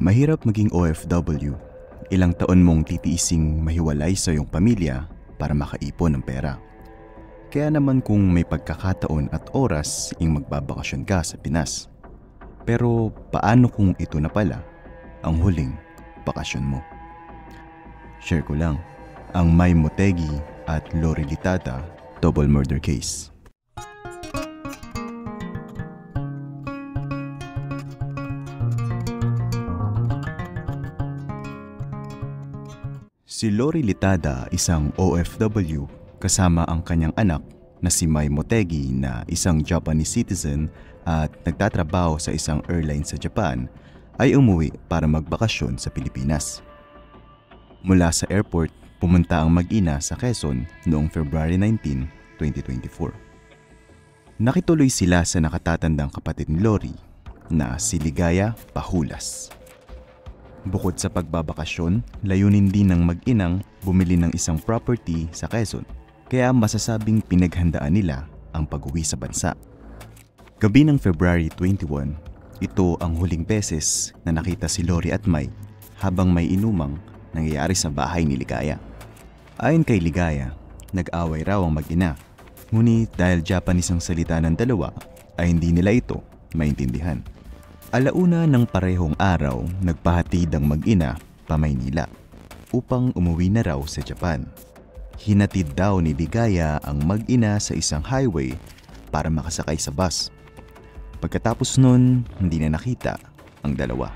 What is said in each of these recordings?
Mahirap maging OFW. Ilang taon mong titiising mahiwalay sa iyong pamilya para makaipon ng pera. Kaya naman kung may pagkakataon at oras ing magbabakasyon ka sa Pinas. Pero paano kung ito na pala ang huling bakasyon mo? Share ko lang ang Mai Motegi at Lori Litada double murder case. Si Lori Litada, isang OFW kasama ang kanyang anak na si Mai Motegi na isang Japanese citizen at nagtatrabaho sa isang airline sa Japan, ay umuwi para magbakasyon sa Pilipinas. Mula sa airport, pumunta ang mag-ina sa Quezon noong February 19, 2024. Nakituloy sila sa nakatatandang kapatid ni Lori na si Ligaya Pahulas. Bukod sa pagbabakasyon, layunin din ng mag-inang bumili ng isang property sa Quezon, kaya masasabing pinaghandaan nila ang pag-uwi sa bansa. Gabi ng February 21, ito ang huling beses na nakita si Lori at Mai habang may inumang nangyayari sa bahay ni Ligaya. Ayon kay Ligaya, nag-away raw ang mag-ina, ngunit dahil Japanese ang salita ng dalawa ay hindi nila ito maintindihan. Alauna ng parehong araw, nagpahatid ang mag-ina pa Maynila upang umuwi na raw sa Japan. Hinatid daw ni Ligaya ang mag-ina sa isang highway para makasakay sa bus. Pagkatapos nun, hindi na nakita ang dalawa.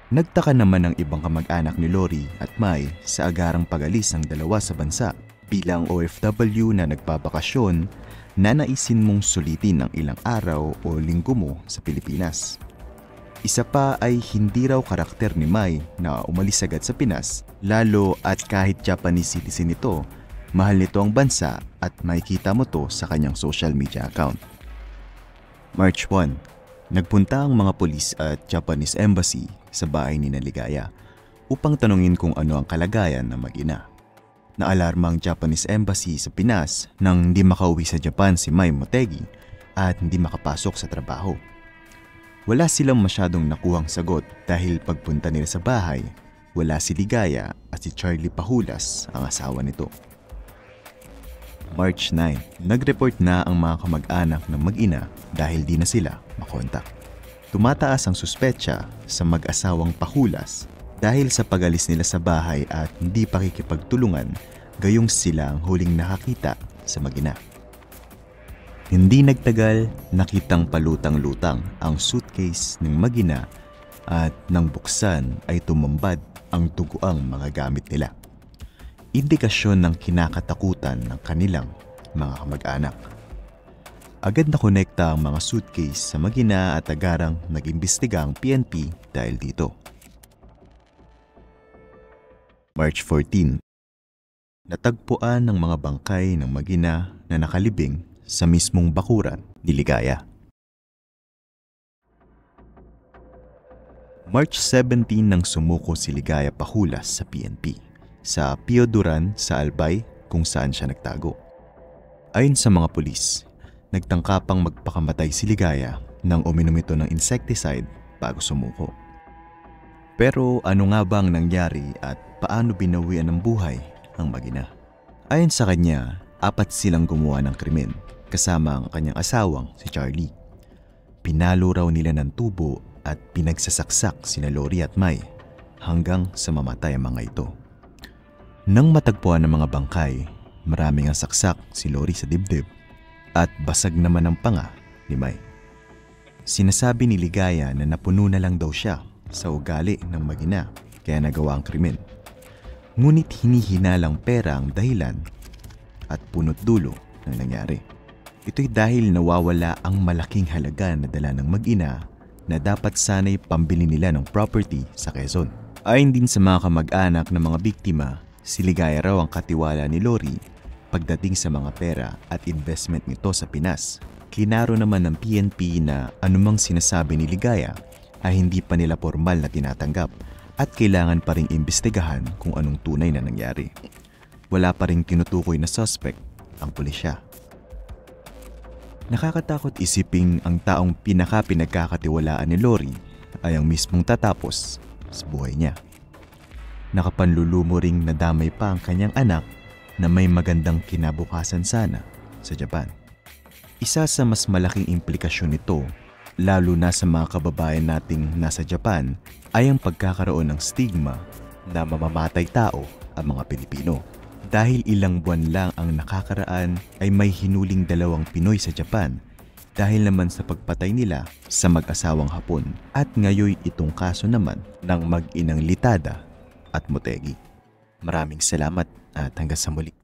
Nagtaka naman ang ibang kamag-anak ni Lori at Mai sa agarang pag-alis ng dalawa sa bansa. Bilang OFW na nagbabakasyon, nanaisin mong sulitin ang ilang araw o linggo mo sa Pilipinas. Isa pa ay hindi raw karakter ni Mai na umalis agad sa Pinas, lalo at kahit Japanese citizen ito, mahal nito ang bansa at makikita mo to sa kanyang social media account. March 1, nagpunta ang mga pulis at Japanese embassy sa bahay ni Ligaya upang tanungin kung ano ang kalagayan ng mag-ina. Naalarma ang Japanese embassy sa Pinas nang hindi makauwi sa Japan si Mai Motegi at hindi makapasok sa trabaho. Wala silang masyadong nakuhang sagot dahil pagpunta nila sa bahay, wala si Ligaya at si Charlie Pahulas, ang asawa nito. March 9, nag-report na ang mga kamag-anak ng mag-ina dahil di na sila makontak. Tumataas ang suspetsa sa mag-asawang Pahulas dahil sa pag-alis nila sa bahay at hindi pakikipagtulungan, gayong sila ang huling nakakita sa mag-ina. Hindi nagtagal, nakitang palutang-lutang ang suitcase ng mag-ina at nang buksan ay tumambad ang duguang mga gamit nila. Indikasyon ng kinakatakutan ng kanilang mga kamag-anak. Agad na konekta ang mga suitcase sa mag-ina at agarang nag-imbestiga ang PNP dahil dito. March 14, natagpuan ng mga bangkay ng mag-ina na nakalibing sa mismong bakuran ni Ligaya. March 17 nang sumuko si Ligaya Pahulas sa PNP sa Pio Duran sa Albay kung saan siya nagtago. Ayon sa mga pulis, nagtangka pang magpakamatay si Ligaya nang uminom ito ng insecticide bago sumuko. Pero ano nga bang nangyari at paano binawian ng buhay ang mag-ina? Ayon sa kanya, 4 silang gumawa ng krimen kasama ang kanyang asawang si Charlie. Pinalo raw nila ng tubo at pinagsasaksak sina Lori at Mai hanggang sa mamatay ang mga ito. Nang matagpuan ng mga bangkay, maraming ang saksak si Lori sa dibdib at basag naman ang panga ni Mai. Sinasabi ni Ligaya na napuno na lang daw siya sa ugali ng mag-ina kaya nagawa ang krimen. Ngunit hinihinalang pera ang dahilan at punot dulo ng nangyari. Ito'y dahil nawawala ang malaking halaga na dala ng mag-ina na dapat sana'y pambili nila ng property sa Quezon. Ayon din sa mga kamag-anak ng mga biktima, si Ligaya raw ang katiwala ni Lori pagdating sa mga pera at investment nito sa Pinas. Klinaro naman ng PNP na anumang sinasabi ni Ligaya ay hindi pa nila formal na tinatanggap at kailangan pa ring imbestigahan kung anong tunay na nangyari. Wala pa ring tinutukoy na suspect ang pulisya. Nakakatakot isiping ang taong pinagkakatiwalaan ni Lori ay ang mismong tatapos sa buhay niya. Nakapanlulumo ring nadamay pa ang kanyang anak na may magandang kinabukasan sana sa Japan. Isa sa mas malaking implikasyon nito, lalo na sa mga kababayan nating nasa Japan, ay ang pagkakaroon ng stigma na mamamatay tao ang mga Pilipino. Dahil ilang buwan lang ang nakakaraan ay may hinuling 2 Pinoy sa Japan dahil naman sa pagpatay nila sa mag-asawang Hapon, at ngayon itong kaso naman ng mag-inang Litada at Motegi. Maraming salamat at hanggang sa muli.